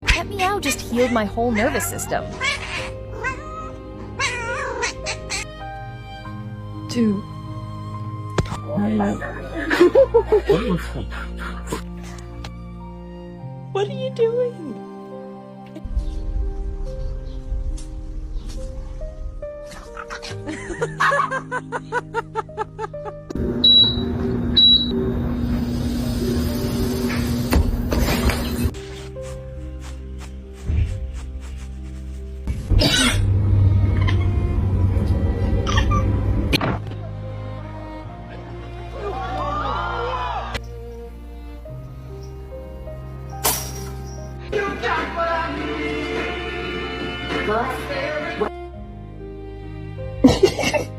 That meow just healed my whole nervous system. 2. What are you doing?